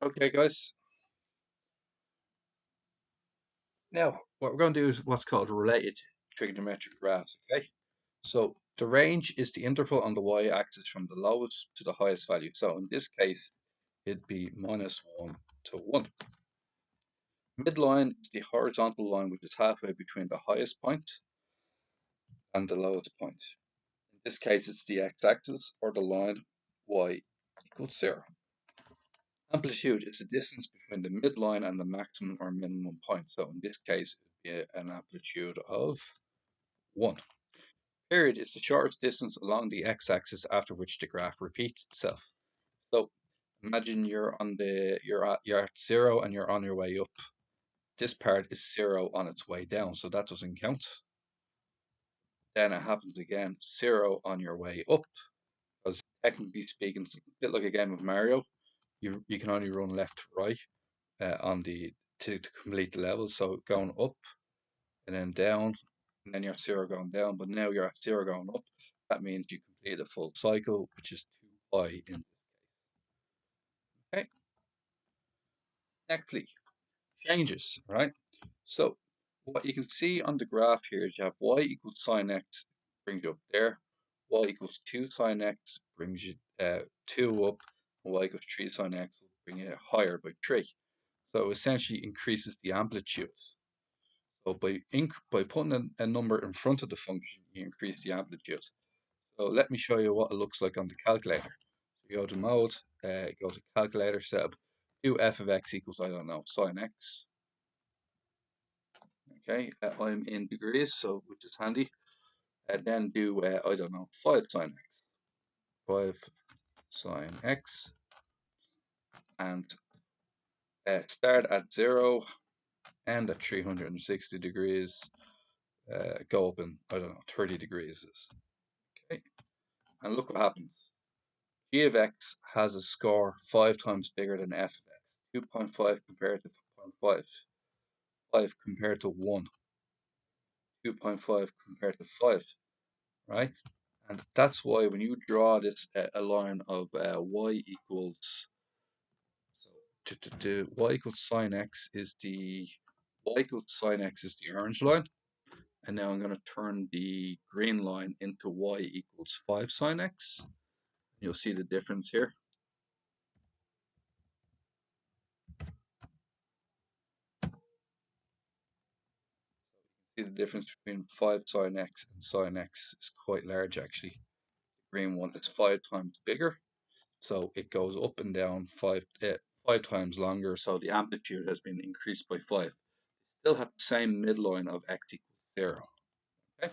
Okay, guys. Now, what we're going to do is what's called related trigonometric graphs. Okay. So the range is the interval on the y-axis from the lowest to the highest value. So in this case, it'd be -1 to 1. Midline is the horizontal line which is halfway between the highest point and the lowest point. In this case, it's the x-axis or the line y equals 0. Amplitude is the distance between the midline and the maximum or minimum point. So in this case, it would be an amplitude of 1. Period is the shortest distance along the x-axis after which the graph repeats itself. So imagine you're at 0 and you're on your way up. This part is 0 on its way down, so that doesn't count. Then it happens again, 0 on your way up, because technically speaking, it's a bit like a game of Mario. You can only run left to right to complete the level. So going up and then down, and then you're 0 going down, but now you're at 0 going up. That means you complete a full cycle, which is 2i in this case. Okay. Nextly, changes, right? So what you can see on the graph here is you have y equals sine x, brings you up there. Y equals 2 sine x brings you 2 up, and y equals 3 sine x will bring you higher by 3. So essentially increases the amplitude. So by putting a number in front of the function, you increase the amplitude. So let me show you what it looks like on the calculator. So you go to mode, go to calculator, set up, do f of x equals, I don't know, sine x. Okay, I'm in degrees, so which is handy. And then do, I don't know, 5 sine x. 5 sine x. And start at 0, end at 360 degrees. Go up in, I don't know, 30 degrees. Okay, and look what happens. G of x has a score 5 times bigger than f of x. 2.5 compared to 0.5. 5 compared to 1. 2.5 compared to 5. Right? And that's why when you draw this a line of y equals, so y equals sine x is the orange line. And now I'm going to turn the green line into y equals 5 sine x. You'll see the difference here. See the difference between 5 sine x and sine x is quite large actually. The green one is 5 times bigger, so it goes up and down 5 times longer, so the amplitude has been increased by 5. Still have the same midline of x equals 0. Okay,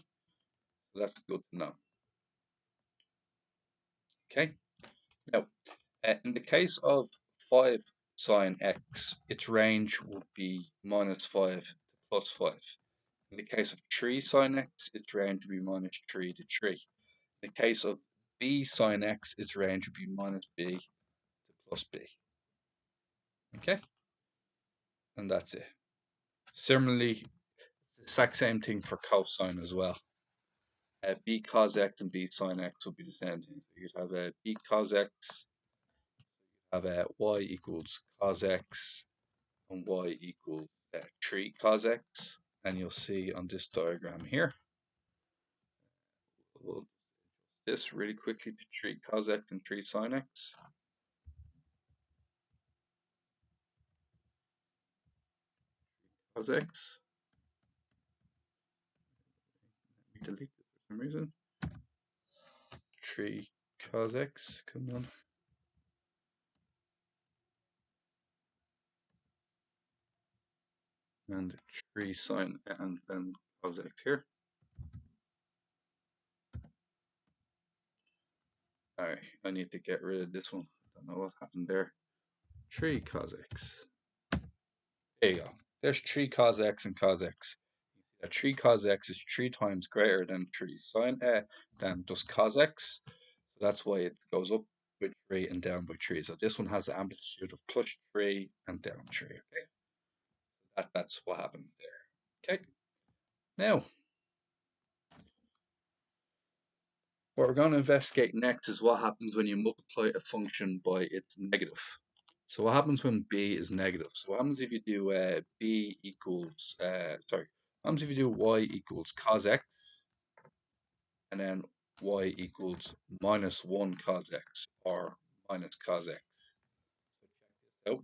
so that's good to know. Okay, now in the case of 5 sine x, its range would be -5 to +5. In the case of 3 sine x, its range would be -3 to 3. In the case of b sine x, its range would be -b to +b. Okay, and that's it. Similarly, it's the exact same thing for cosine as well. B cos x and b sine x will be the same thing. So you'd have a b cos x, have a y equals cos x, and y equals 3 cos x. And you'll see on this diagram here, we'll do this really quickly to 3 cos x and 3 sine x. Cos x. Let me delete this for some reason. 3 cos x, come on. And 3 sine and then cos x here. Alright, I need to get rid of this one. I don't know what happened there. 3 cos x. There you go. There's 3 cos x and cos x. 3 cos x is 3 times greater than 3 sine than just cos x. So that's why it goes up with 3 and down by 3. So this one has an amplitude of +3 and down 3. Okay, that's what happens there. Okay, now what we're going to investigate next is what happens when you multiply a function by its negative. So what happens when b is negative? So what happens if you do b equals, what happens if you do y equals cos x and then y equals minus 1 cos x or minus cos x? So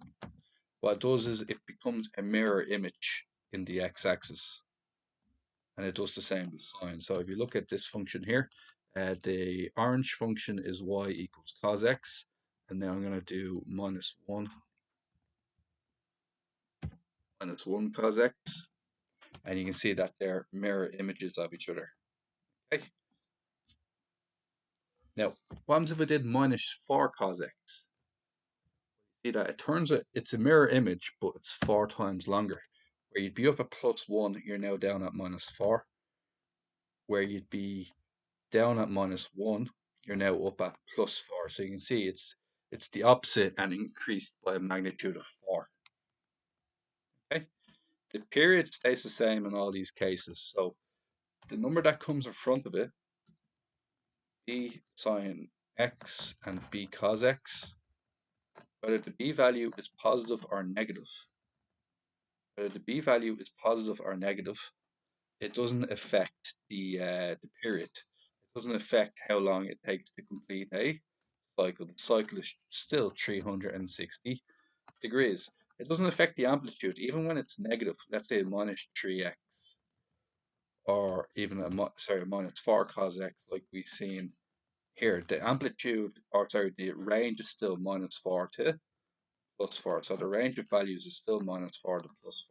what it does is it becomes a mirror image in the x-axis, and it does the same with sine. So if you look at this function here, the orange function is y equals cos x, and now I'm going to do minus 1 cos x, and you can see that they're mirror images of each other. Okay. Now, what happens if I did minus 4 cos x? See that it turns out it's a mirror image, but it's 4 times longer. Where you'd be up at plus 1, you're now down at minus 4. Where you'd be down at minus 1, you're now up at plus 4. So you can see it's the opposite and increased by a magnitude of 4. Okay. The period stays the same in all these cases. So the number that comes in front of it, b sine x and b cos x, whether the b value is positive or negative, it doesn't affect the period. It doesn't affect how long it takes to complete a cycle. The cycle is still 360 degrees. It doesn't affect the amplitude, even when it's negative. Let's say minus 3x, or even minus 4 cos x, like we've seen here. The amplitude, or sorry, the range is still minus 4 to plus 4. So the range of values is still minus 4 to plus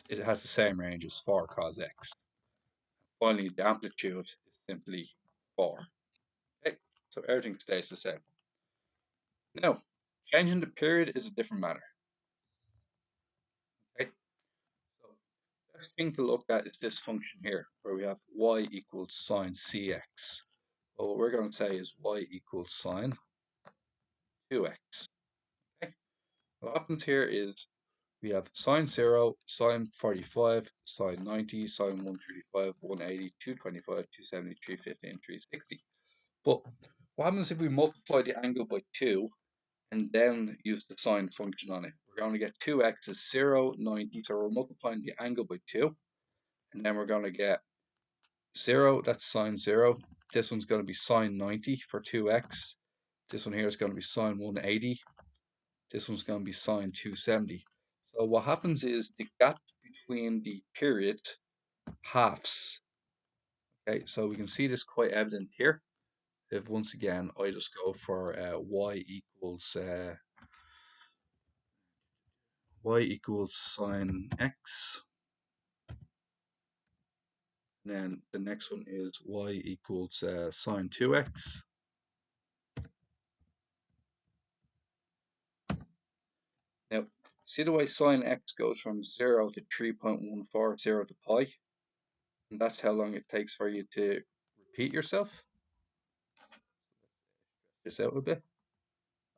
4. It has the same range as 4 cos x. Finally, the amplitude is simply 4. Okay, so everything stays the same. Now, changing the period is a different matter. Okay, so next thing to look at is this function here, where we have y equals sine cx. Well, what we're going to say is y equals sine 2x. Okay, what happens here is we have sine 0, sine 45, sine 90, sine 135, 180, 225, 270, 315, 360. But what happens if we multiply the angle by 2 and then use the sine function on it? We're going to get 2x is 0, 90, so we're multiplying the angle by 2, and then we're going to get 0, that's sine 0. This one's going to be sine 90 for 2x. This one here is going to be sine 180. This one's going to be sine 270. So what happens is the gap between the period halves. Okay, so we can see this quite evident here. If once again I just go for y equals sine x, and then the next one is y equals sine 2x. Now, see the way sine x goes from 0 to 3.14, 0 to pi, and that's how long it takes for you to repeat yourself. This out a bit.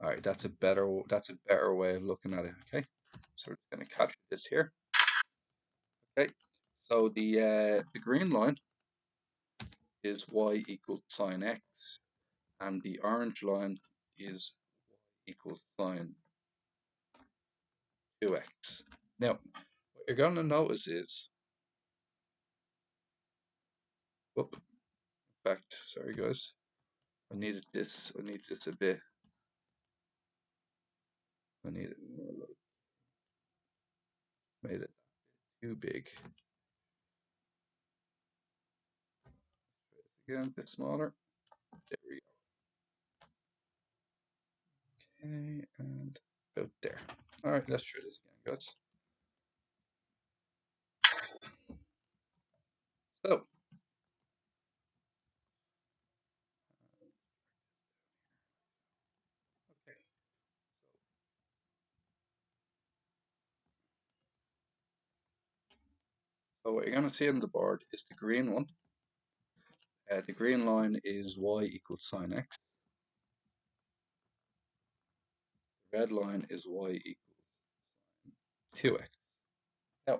All right, that's a better way of looking at it. Okay, so we're just going to capture this here. Okay, so the green line is y equals sine x, and the orange line is y equals sine 2x. Now, what you're going to notice is, whoop, in fact, sorry guys, I needed this a bit. I need it more, made it too big. Again, a bit smaller. There we go. Okay, and about there. All right, let's try this again, guys. So, okay. So what you're going to see on the board is the green one. The green line is y equals sine x. The red line is y equals 2x. Now,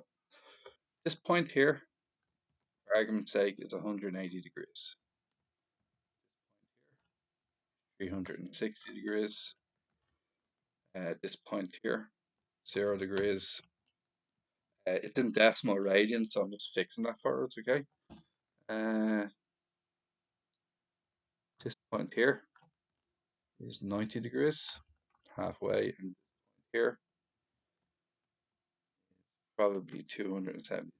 this point here, for argument's sake, is 180 degrees. 360 degrees. this point here, 0 degrees. It's in decimal radians, so I'm just fixing that for us, okay? This point here is 90 degrees, halfway, and here probably 270 degrees.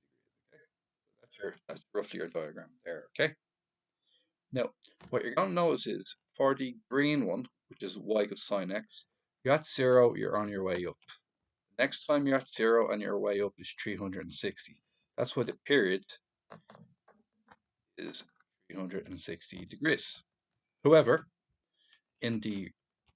Okay? That's roughly your diagram there, okay? Now, what you're going to notice is for the green one, which is y equals sine x, you're at 0, you're on your way up. Next time you're at 0 and your way up is 360. That's why the period is 360 degrees. However, in the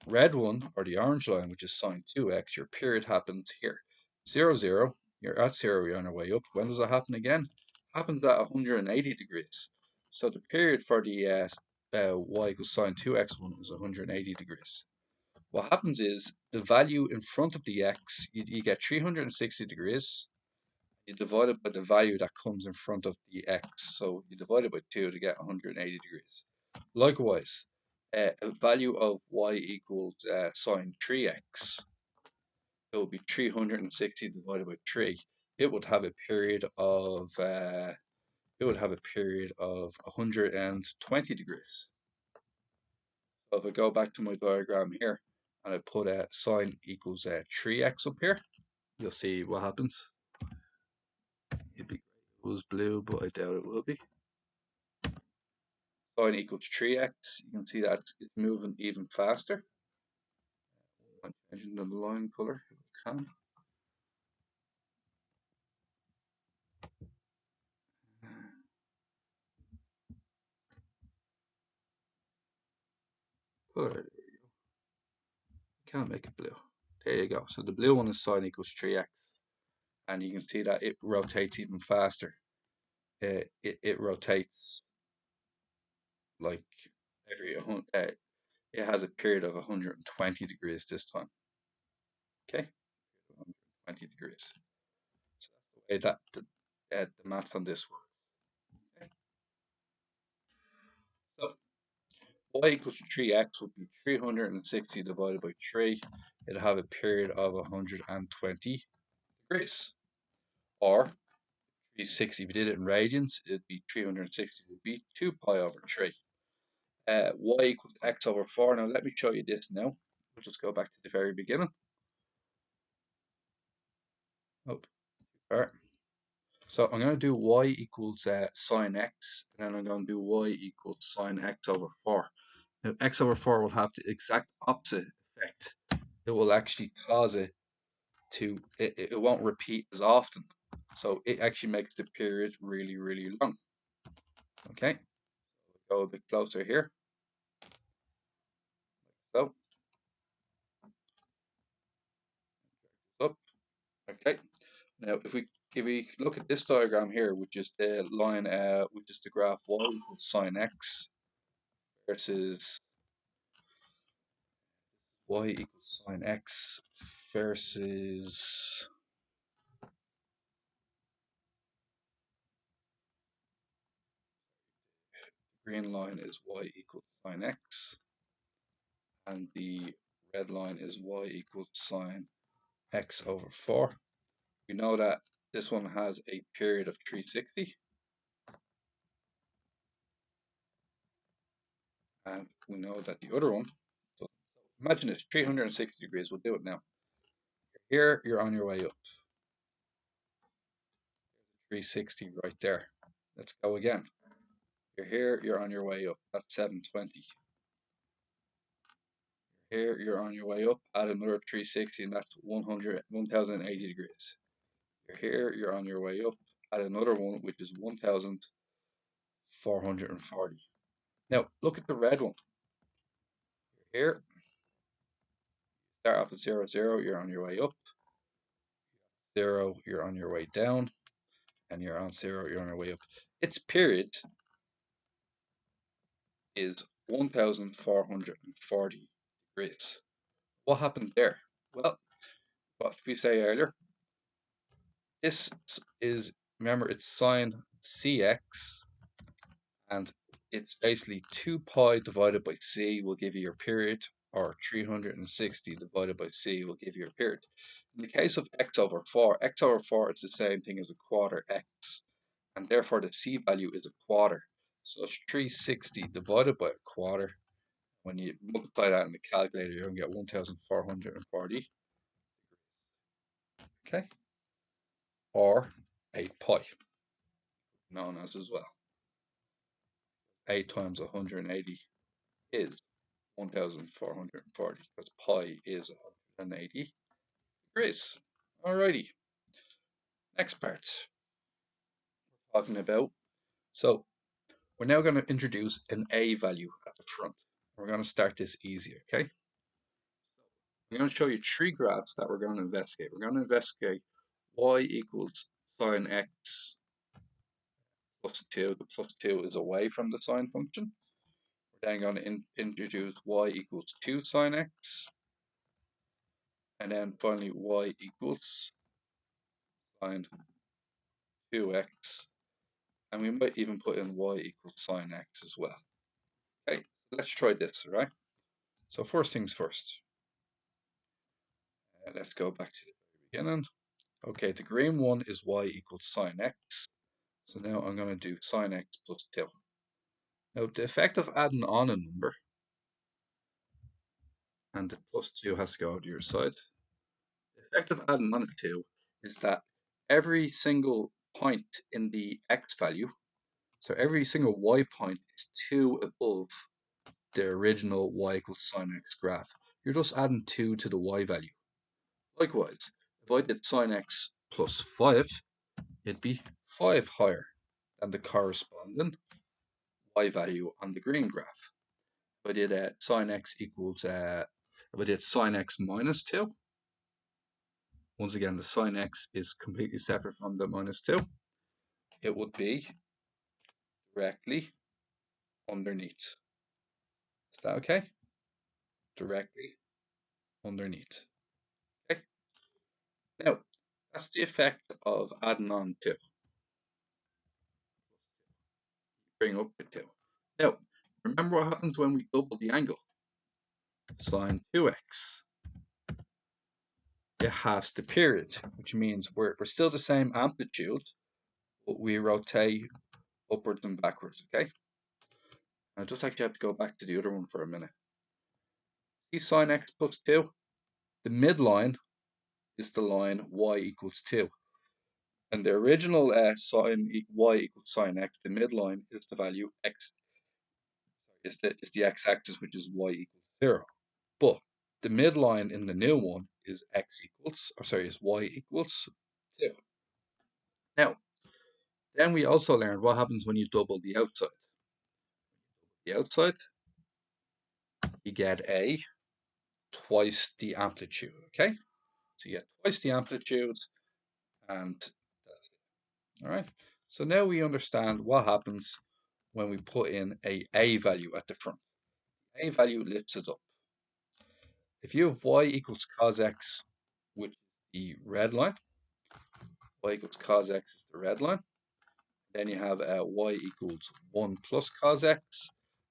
red one, or the orange line, which is sine 2x, your period happens here. 0, 0, you're at 0, you're on your way up. When does that happen again? Happens at 180 degrees. So the period for the y equals sine 2x one is 180 degrees. What happens is the value in front of the x, you get 360 degrees. You divide it by the value that comes in front of the x. So you divide it by 2 to get 180 degrees. Likewise, a value of y equals sine 3x, it will be 360 divided by 3. It would have a period of 120 degrees. So if I go back to my diagram here and I put sine equals 3x up here, you'll see what happens. It'd be great if it was blue, but I doubt it will be. Sine equals 3x. You can see that it's moving even faster. I'm changing the line color if I can. Color, there you go. Can't make it blue. There you go. So the blue one is sine equals 3x. And you can see that it rotates even faster. It rotates like every it has a period of 120 degrees this time. Okay, 120 degrees. So that's the way that the math on this works. Okay. So y equals 3x would be 360 divided by 3. It'll have a period of 120 degrees. Or 360, if we did it in radians, it'd be 360 would be 2 pi over 3. Y equals x over 4. Now let me show you this now. We'll just go back to the very beginning. Oh, alright. So I'm going to do y equals sine x, and then I'm going to do y equals sine x over 4. Now x over 4 will have the exact opposite effect. It will actually cause it it won't repeat as often. So it actually makes the period really, really long. Okay, go a bit closer here. So, up. Okay. Now, if we look at this diagram here, which is the line, which is the graph y equals sine x versus y equals sine x versus green line is y equals sine x, and the red line is y equals sine x over 4. We know that this one has a period of 360, and we know that the other one, so imagine it's 360 degrees, we'll do it now. Here, you're on your way up. 360 right there. Let's go again. You're here, you're on your way up. That's 720. Here, you're on your way up. Add another 360, and that's 1080 degrees. You're here, you're on your way up. Add another one, which is 1440. Now, look at the red one. You're here. Start off at 0, 0, you're on your way up. 0, you're on your way down. And you're on 0, you're on your way up. Its period is 1440 degrees. What happened there? Well, what did we say earlier? This is, remember, it's sine cx, and it's basically 2 pi divided by c will give you your period. or 360 divided by c will give you a period. In the case of x over 4 is the same thing as a quarter x, and therefore the c value is a quarter. So it's 360 divided by a quarter. When you multiply that in the calculator, you're going to get 1440, okay, or 8 pi, known as well. 8 times 180 is 1440, because pi is 180 degrees. Alrighty, next part we're talking about. So we're now going to introduce an a value at the front. We're going to start this easy, okay? I'm going to show you three graphs that we're going to investigate. We're going to investigate y equals sine x plus 2. The plus 2 is away from the sine function. We're then going to introduce y equals 2 sine x. And then finally y equals sine 2x. And we might even put in y equals sine x as well. Okay, let's try this, right? So first things first. Let's go back to the beginning. Okay, the green one is y equals sine x. So now I'm going to do sine x plus 2. Now the effect of adding on a number, and the plus 2 has to go to your side. The effect of adding on a 2 is that every single point in the x value, so every single y point is 2 above the original y equals sine x graph. You're just adding 2 to the y value. Likewise, if I did sine x plus 5, it'd be 5 higher than the corresponding y value on the green graph. If I did sine x equals, if I did sine x minus 2, once again the sine x is completely separate from the minus 2, it would be directly underneath. Is that okay? Directly underneath. Okay. Now, that's the effect of adding on 2. Bring up the 2. Now, remember what happens when we double the angle? Sine 2x. It halves the period, which means we're still the same amplitude, but we rotate upwards and backwards, okay? I just actually have to go back to the other one for a minute. See sine x plus 2? The midline is the line y equals 2. And the original sine y equals sine x, the midline is the value x, is the x-axis, which is y equals 0. But the midline in the new one is is y equals 2. Now, then we also learned what happens when you double the outside. The outside, you get twice the amplitude, okay? So you get twice the amplitude, and that's it. Alright, so now we understand what happens when we put in a value at the front. A value lifts it up. If you have y equals cos x, which is the red line, y equals cos x is the red line, then you have y equals 1 plus cos x.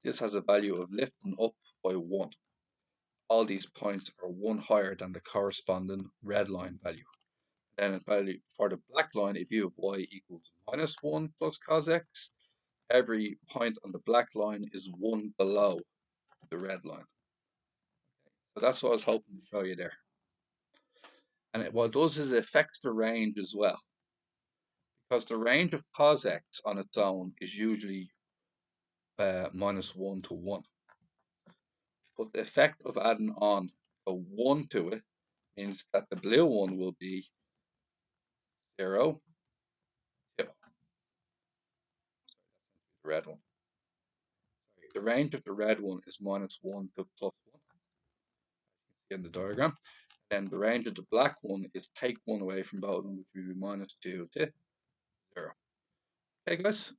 This has a value of lifting up by 1. All these points are 1 higher than the corresponding red line value. Then a value for the black line, if you have y equals minus 1 plus cos x, every point on the black line is 1 below the red line. So that's what I was hoping to show you there. And what it does is it affects the range as well. Because the range of cos x on its own is usually minus 1 to 1. But the effect of adding on a 1 to it means that the blue one will be 0, 2. The red one. The range of the red one is minus 1 to plus 1. In the diagram. Then the range of the black one is take 1 away from both of them, which will be minus 2 to 0. Okay guys,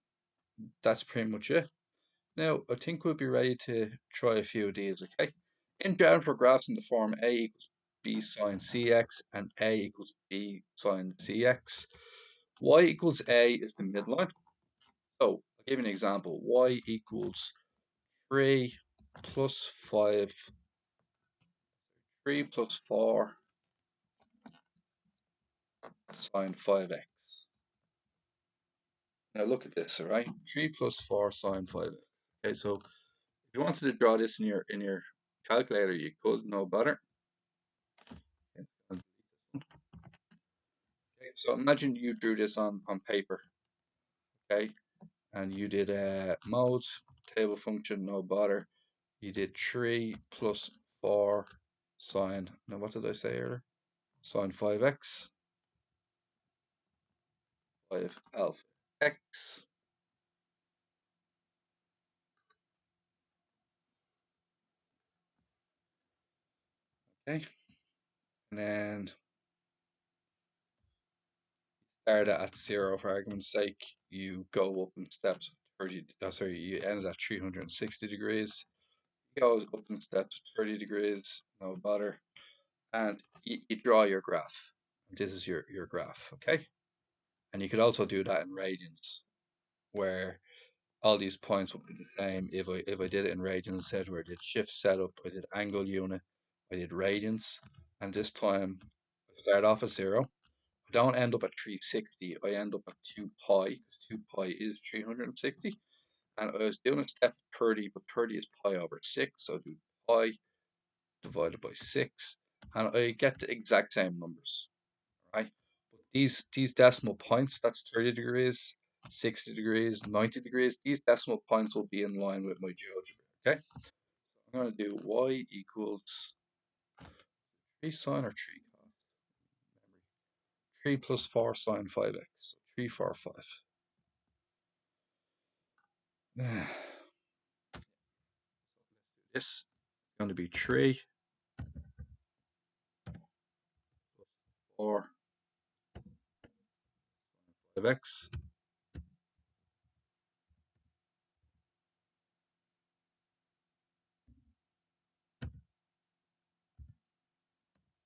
that's pretty much it. Now I think we'll be ready to try a few of these, okay? In general, for graphs in the form a equals b sine cx and a equals b sine cx, y equals a is the midline. So I'll give you an example. Y equals 3 plus 5 3 plus 4 sine 5x. Now look at this, alright? 3 plus 4 sine 5x. Okay, so if you wanted to draw this in your calculator, you could, no bother. Okay, so imagine you drew this on paper, okay? And you did modes, table function, no bother. You did 3 plus 4 sine, now what did I say earlier? Sine 5x, 5 alpha x. Okay, and then start at 0 for argument's sake. You go up in steps 30, you ended at 360 degrees. You go up in steps 30 degrees, no bother. And you draw your graph. This is your graph, okay? And you could also do that in radians, where all these points would be the same. If I did it in radians instead, where I did shift setup, I did angle unit, I did radians, and this time I start off at 0. I don't end up at 360, I end up at 2 pi, because 2 pi is 360. And I was doing a step 30, but 30 is pi over 6, so I do pi divided by 6, and I get the exact same numbers, right? But these decimal points, that's 30 degrees, 60 degrees, 90 degrees, these decimal points will be in line with my GeoGebra, okay? So I'm going to do y equals 3 sine or 3 cos, 3 plus 4 sine 5x, so 3, 4, 5. This is going to be 3 plus 4 5x.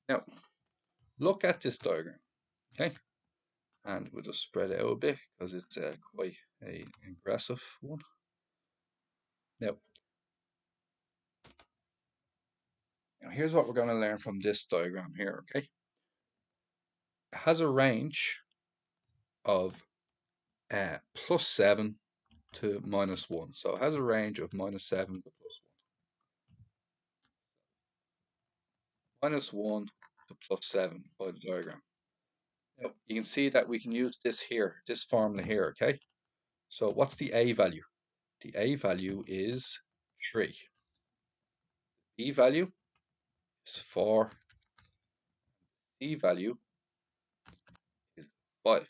Now, look at this diagram, okay? And we'll just spread it out a bit because it's quite an aggressive one. Now, here's what we're going to learn from this diagram here, okay? It has a range of plus 7 to minus 1. So it has a range of minus 7 to plus 1. Minus 1 to plus 7 by the diagram. Now, you can see that we can use this here, this formula here, okay? So what's the A value? The A value is 3. B value is 4. C value is 5.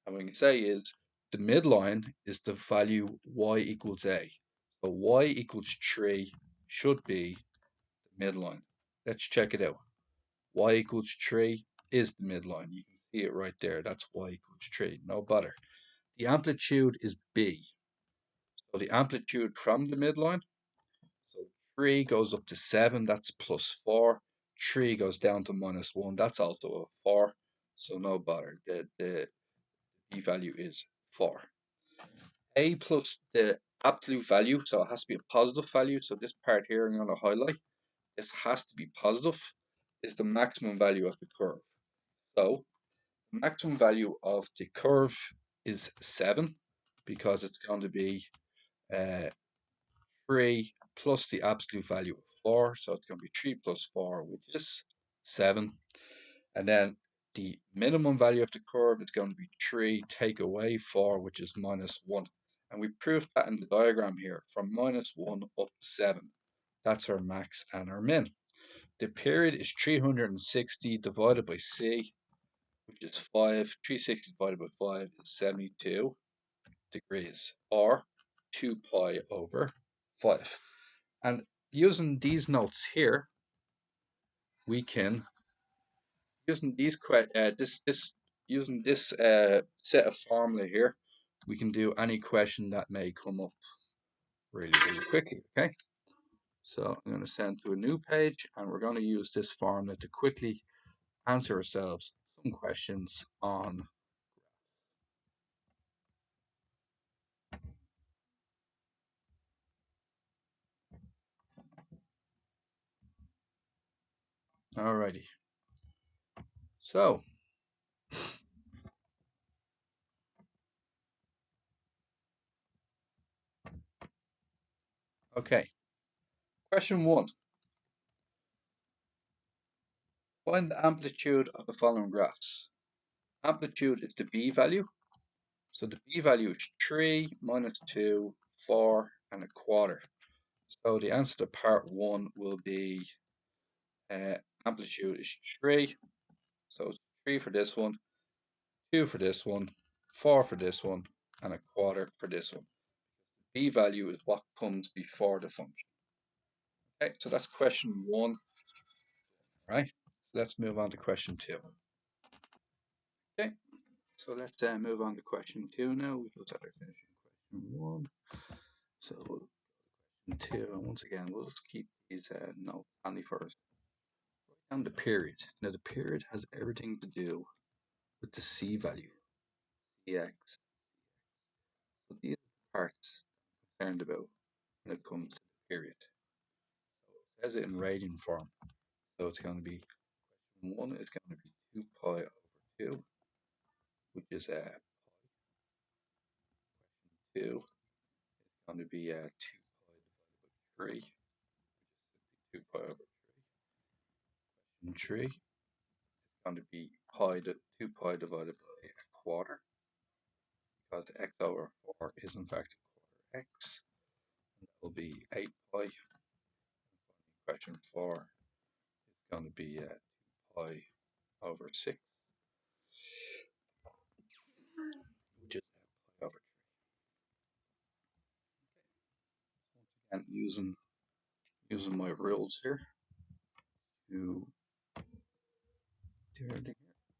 And what we can say is the midline is the value y equals a. So y equals 3 should be the midline. Let's check it out. Y equals 3 is the midline. You can see it right there. That's y equals 3. No bother. The amplitude is b. So the amplitude from the midline, so 3 goes up to 7, that's plus 4. 3 goes down to minus 1, that's also a 4. So no bother. The b value is 4. A plus the absolute value, so it has to be a positive value. So this part here I'm going to highlight, this has to be positive, is the maximum value of the curve. So the maximum value of the curve is 7, because it's going to be 3 plus the absolute value of 4. So it's going to be 3 plus 4, which is 7. And then the minimum value of the curve is going to be 3 take away 4, which is minus 1. And we proved that in the diagram here, from minus 1 up to 7. That's our max and our min. The period is 360 divided by c, which is 5. 360 divided by 5 is 72 degrees, or 2 pi over 5. And using these notes here, we can, using these using this set of formula here, we can do any question that may come up really quickly. Okay, so I'm going to send to a new page, and we're going to use this formula to quickly answer ourselves some questions on Alrighty. So, okay. Question 1. Find the amplitude of the following graphs. Amplitude is the b value. So the b value is 3, minus 2, 4, and a quarter. So the answer to part 1 will be amplitude is 3. So it's 3 for this one, 2 for this one, 4 for this one, and a quarter for this one. B value is what comes before the function. Okay, so that's question 1. Right. Let's move on to question 2. Okay, so let's move on to question 2 now. We've looked at our finishing question 1. So question 2, and once again, we'll just keep these notes handy for us. Write down the period. Now the period has everything to do with the c value, cx. So these are the parts I'm concerned about when it comes to the period. So it says it in radian form. So it's going to be, question 1 is going to be 2 pi over 2, which is 2 is going to be 2 pi divided by 3, which is 2 pi over 3. And 3 is going to be 2 pi divided by a quarter, because x over 4 is in fact a quarter x. And that will be 8 pi. And question 4 is going to be 2 pi over 6, which is pi over 3. And using my rules here to do everything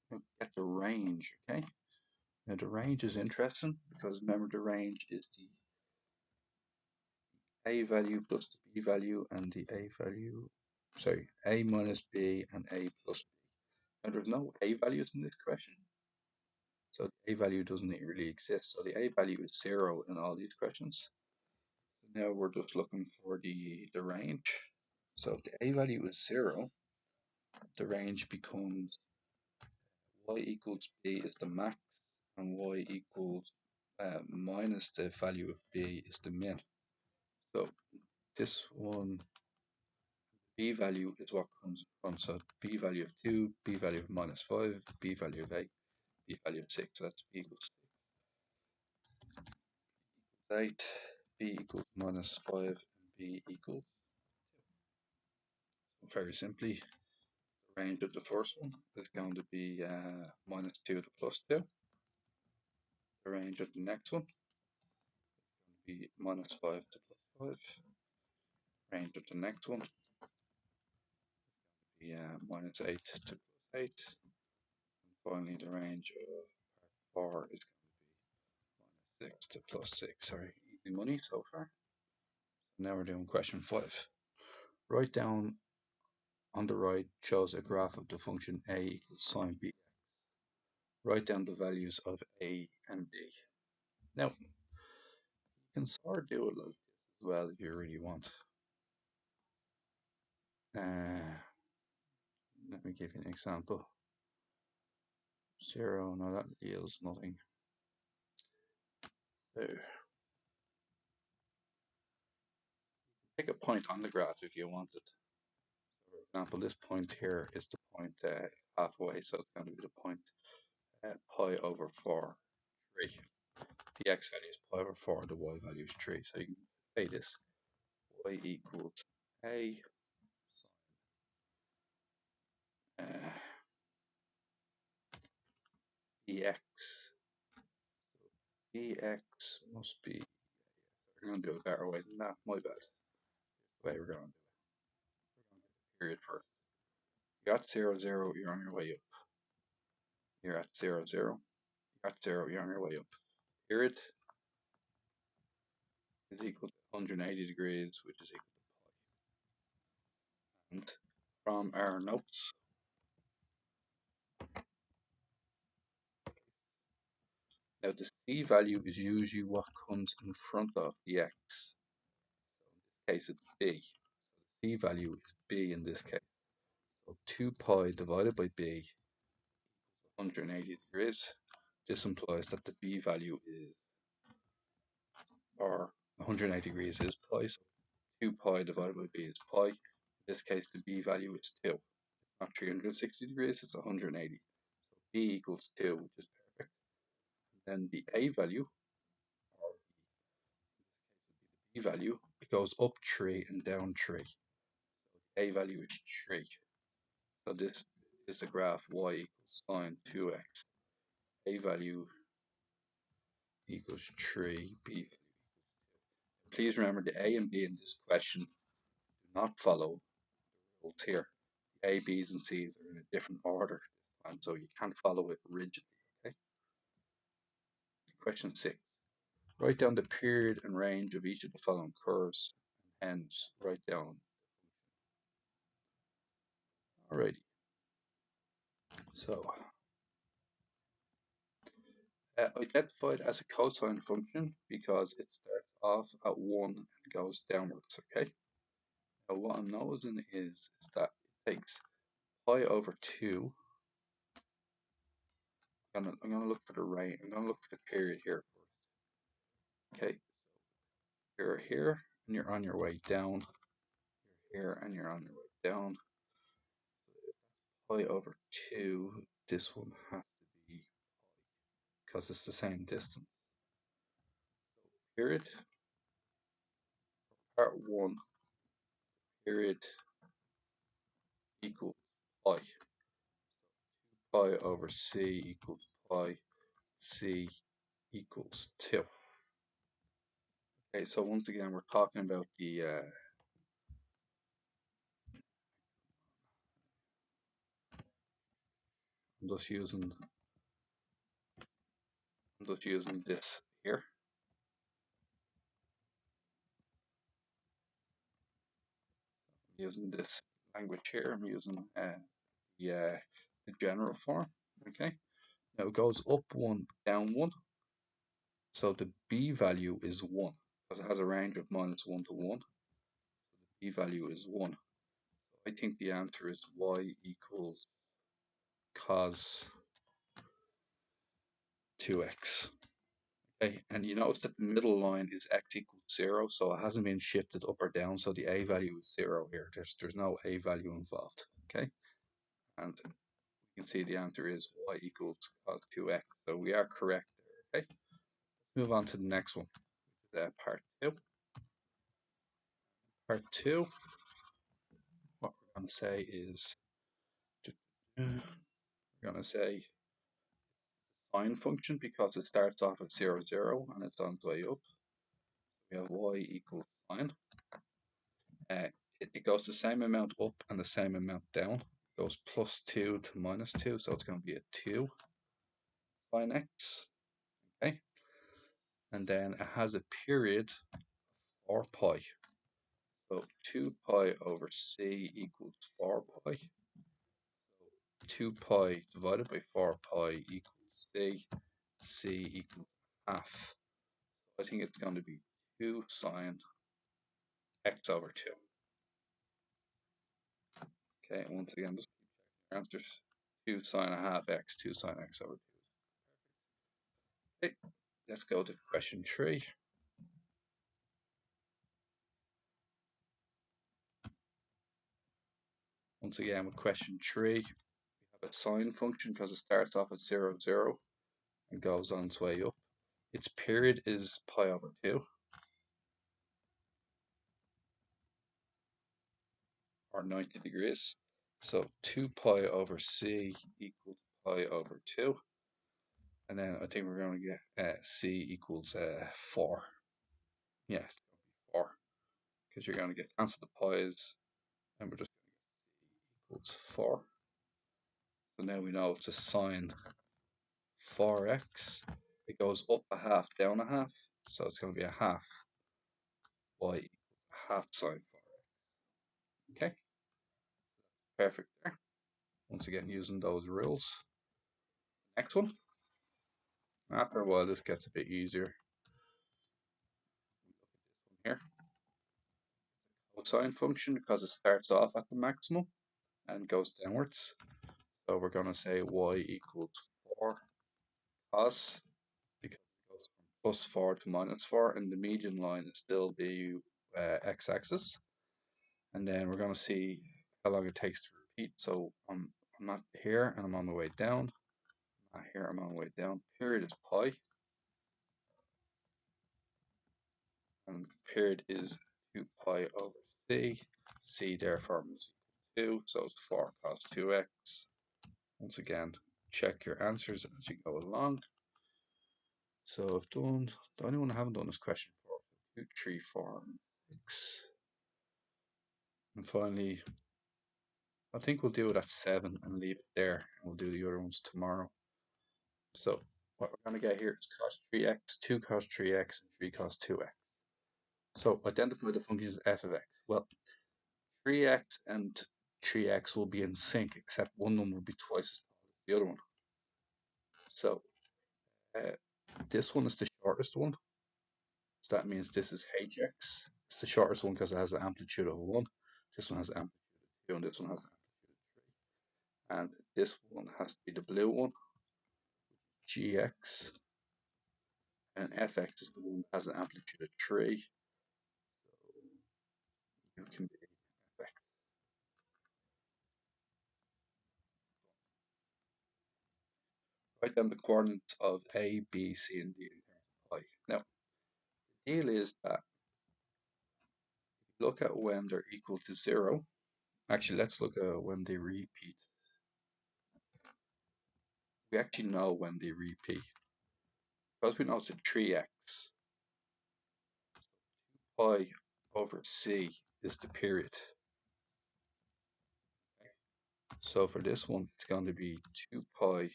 here. Get the range, okay? Now the range is interesting because remember the range is the a value plus the b value and the a value, sorry, a minus b and a plus b. Now there's no a values in this question, so the a value doesn't really exist. So the a value is 0 in all these questions. Now we're just looking for the range. So if the a value is 0, the range becomes y equals b is the max and y equals minus the value of b is the min. So this one, b value is what comes from. So b value of 2, b value of minus 5, b value of 8, b value of 6. So that's b equals 8, b equals minus 5, and b equals 2. So very simply, the range of the first one is going to be minus 2 to plus 2. The range of the next one will be minus 5 to plus 5. Range of the next one will be minus 8 to plus 8. And finally, the range of part 4 is going to be minus 6 to plus 6. Sorry, easy money so far. Now we're doing question 5. Write down on the right shows a graph of the function a equals sine b. Write down the values of a and b. Now, you can sort of do it like this as well if you really want. Let me give you an example. 0, no, that yields nothing. So, pick a point on the graph if you want it. So for example, this point here is the point halfway, so it's going to be the point pi over 4, 3. The x value is pi over 4, the y value is 3. So you can say this, y equals a bx. So bx must be, we're going to do it a better way than that, my bad. The way we're going to do it. We're going to do the period first. You're at 0, 0, you're on your way up. You're at 0, 0. You're at 0, you're on your way up. Period is equal to 180 degrees, which is equal to pi. And from our notes, now the c value is usually what comes in front of the x. So in this case it's b. So the c value is b in this case. So 2 pi divided by b 180 degrees. This implies that the b value is, or 180 degrees is pi, so 2 pi divided by b is pi. In this case, the b value is 2. It's not 360 degrees, it's 180. So b equals 2, which is perfect. And then the a value, or the b value, it goes up 3 and down 3. So the a value is 3. So this is the graph y equals sine 2x. A value equals 3, b value. Please remember the a and b in this question do not follow the rules here. The a, b's, and c's are in a different order, and so you can't follow it rigidly. Okay. Question 6. Write down the period and range of each of the following curves, and hence write down. Alrighty. So identified as a cosine function because it starts off at 1 and goes downwards. Okay. Now what I'm noticing is that it takes pi over 2. I'm gonna look for the range. I'm gonna look for the period here first. Okay. You're here and you're on your way down. You're here and you're on your way down. Pi over 2. This one has to be because it's the same distance. So period part 1 period equals pi. Pi over c equals pi. C equals 2. Okay, so once again we're talking about the I'm just using this here. I'm using this language here. I'm using the general form. Okay. Now it goes up 1, down 1. So the b value is 1 because it has a range of -1 to 1. So the b value is 1. So I think the answer is y equals cos 2x. Okay, and you notice that the middle line is x equals 0, so it hasn't been shifted up or down, so the a value is 0 here. There's no a value involved. Okay, and you can see the answer is y equals cos 2x. So we are correct there. Okay, move on to the next one, which is part 2. Part 2, what we're going to say is, we're going to say sine function because it starts off at 0, 0, and it's on its way up. We have y equals sine. It goes the same amount up and the same amount down. It goes +2 to -2, so it's going to be a 2 sine x. Okay, and then it has a period or pi. So 2 pi over c equals 4 pi. So 2 pi divided by 4 pi equals c. C equals half. So I think it's going to be 2 sine x over 2. Okay, and once again, just keep checking your answers. 2 sine a half x, 2 sine x over 2. Okay, let's go to question 3. Once again, with question 3, we have a sine function because it starts off at 0, 0 and goes on its way up. Its period is pi over 2, or 90 degrees. So 2 pi over c equals pi over 2. And then I think we're going to get c equals 4. Yeah, it's going to be 4. Because you're going to get cancel the pi's, and we're just going to get c equals 4. So now we know it's a sine 4x. It goes up a half, down a half. So it's going to be a half y equals half sine 4x. Okay, perfect there. Once again, using those rules. Next one. After a while, this gets a bit easier. Look at this one here. Cosine function because it starts off at the maximum and goes downwards. So we're going to say y equals 4 cos, because it goes from +4 to -4, and the median line is still the x-axis. And then we're going to see how long it takes to repeat. So I'm not here, and I'm on the way down. I'm not here, I'm on the way down. Period is pi, and period is 2 pi over c. C therefore is equal to 2, so it's 4 cos 2x. Once again, check your answers as you go along. So I've done, the only one I haven't done is question 4. 2, 3, 4, 6. And finally, I think we'll do it at 7 and leave it there, and we'll do the other ones tomorrow. So what we're going to get here is cos 3x, 2 cos 3x, and 3 cos 2x. So identify the functions f of x. Well, 3x and 3x will be in sync, except one of them will be twice as tall as the other one. So this one is the shortest one. So that means this is hx. It's the shortest one because it has an amplitude of 1. This one has an amplitude of 2, and this one has an amplitude of 3. And this one has to be the blue one, gx. And fx is the one that has an amplitude of 3. So you can be fx. Write down the coordinates of A, B, C, and D in terms of pi. Now, the deal is that if you look at when they're equal to 0, actually let's look at when they repeat. We actually know when they repeat. Because we know it's a 3x, pi over c is the period. So for this one, it's going to be 2 pi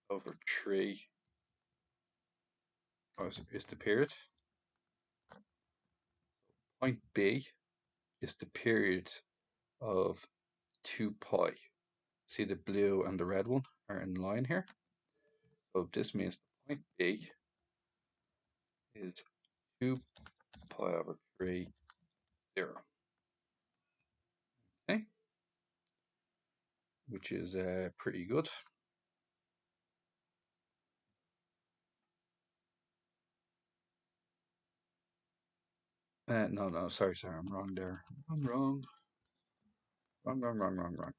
over 3 is the period. Point B is the period of 2 pi. See the blue and the red one are in line here. So this means the point B is 2 pi over 3, 0. Okay, which is pretty good. No, sorry, I'm wrong there. I'm wrong. Wrong.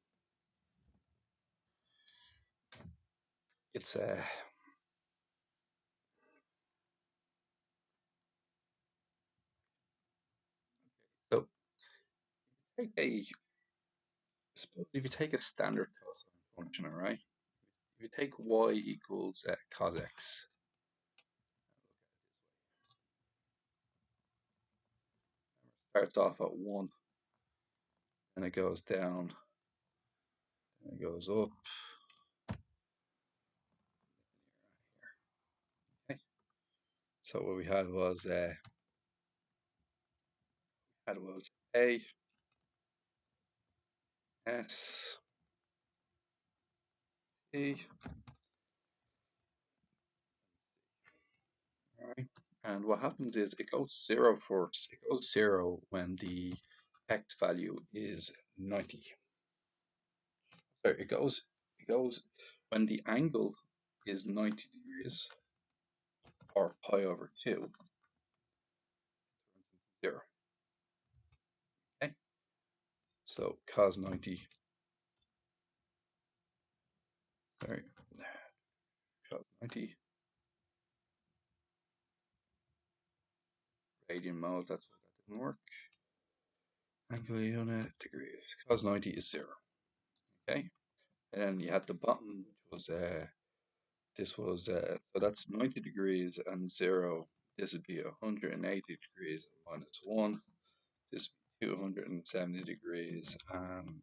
It's so take a suppose if you take a standard cosine function, all right? If you take y equals cos x, starts off at 1, and it goes down, and it goes up. Okay. So what we had was a s t, all right? And what happens is it goes 0 first. It goes 0 when the x value is 90. So it goes when the angle is 90 degrees, or pi over 2, 0. Okay? So cos 90, sorry, cos 90 radian mode, that's why that didn't work. Angle unit degrees, cos 90 is 0. Okay? And then you had the bottom, which was so that's 90 degrees and 0. This would be 180 degrees minus 1. This would be 270 degrees and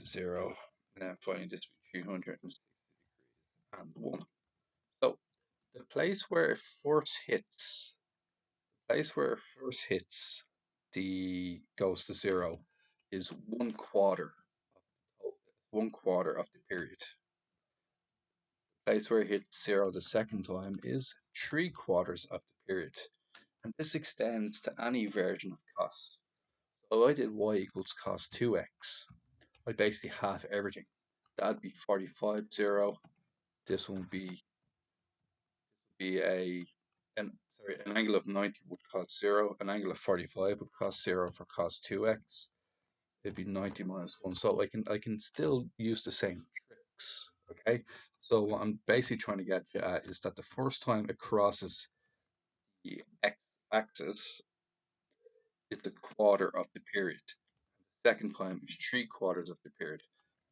0. And then finally this would be 360 degrees and 1. So the place where it first hits, the goes to 0 is 1/4 of the period. Place where it hits 0 the second time is 3/4 of the period. And this extends to any version of cos. So I did y equals cos 2x. I basically half everything. That'd be 45, 0. This one would be an angle of 90 would cos 0. An angle of 45 would cos 0 for cos 2x. It'd be 90 minus 1. So I can still use the same tricks. Okay. So what I'm basically trying to get you at is that the first time it crosses the x-axis, it's a quarter of the period. The second time is 3/4 of the period.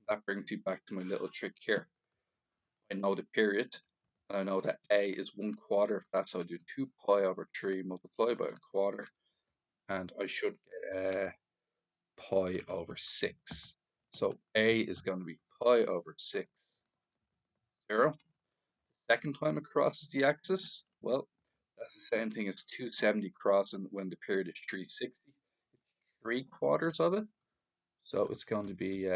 That brings you back to my little trick here. I know the period, and I know that a is 1/4 of that, so I do 2 pi over 3 multiplied by a quarter, and I should get pi over 6. So a is going to be pi over 6, 0. Second time it crosses the axis, well, that's the same thing as 270 crossing when the period is 360. 3/4 of it, so it's going to be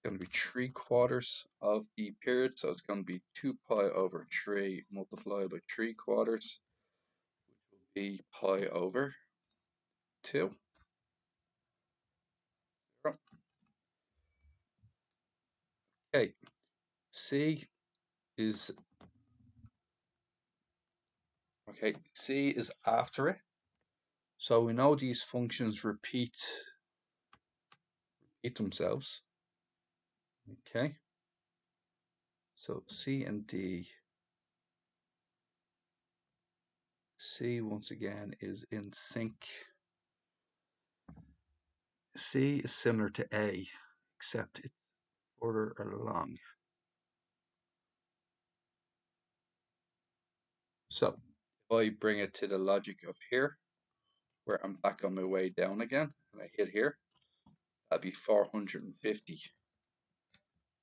3/4 of the period, so it's going to be 2 pi over 3 multiplied by 3/4, which will be pi over 2. Okay, C is C is after it, so we know these functions repeat themselves. Okay, so C and D. C once again is in sync. C is similar to A, except it's further along. So if I bring it to the logic of here, where I'm back on my way down again, and I hit here, that'd be 450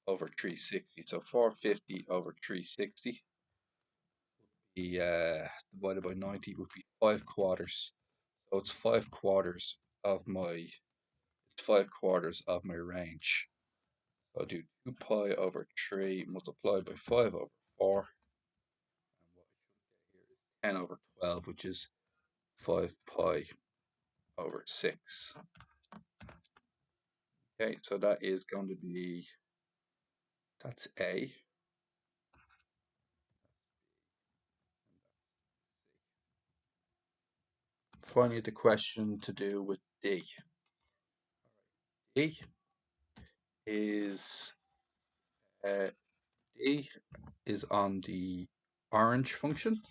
over 360. So 450 over 360 be divided by 90 would be 5/4. So it's 5/4 of my 5/4 of my range. So I'll do 2 pi over 3 multiplied by 5 over 4. And what I should get here is 10 over 12, which is 5 pi over 6. Okay, so that is going to be, that's A. Finally, the question to do with D. D is uh, D is on the orange function,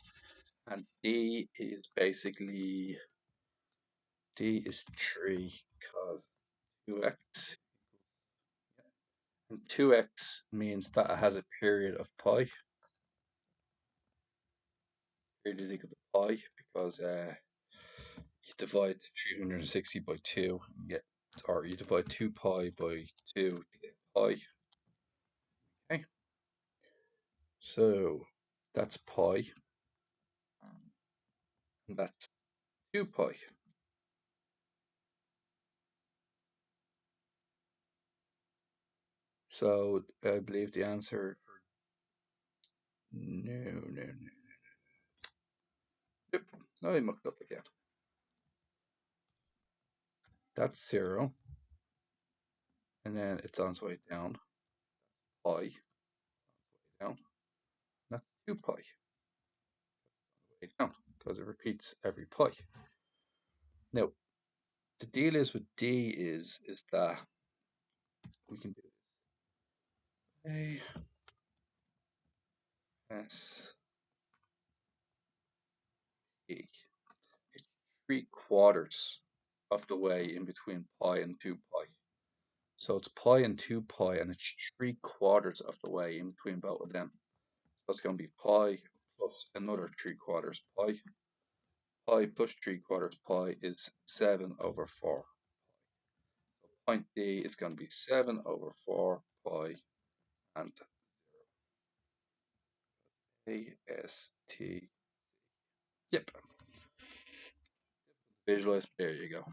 and D is basically 3 cos 2x, and 2x means that it has a period of pi. Period is equal to pi because you divide 360 by 2, you get, or you divide 2 pi by 2 to get pi. Okay, so that's pi, and that's 2 pi. So I believe the answer for no. Yep, I mucked up again. That's 0, and then it's on its way down, pi, down. That's 2 pi, way down, because it repeats every pi. Now, the deal is with D is that we can do A, S, E. It's 3/4 of the way in between pi and 2 pi. So it's pi and 2 pi, and it's 3/4 of the way in between both of them. So it's going to be pi plus another 3/4 pi. Pi plus 3/4 pi is 7 over 4. So point D is going to be 7 over 4 pi and AST. Yep. Visualize. There you go.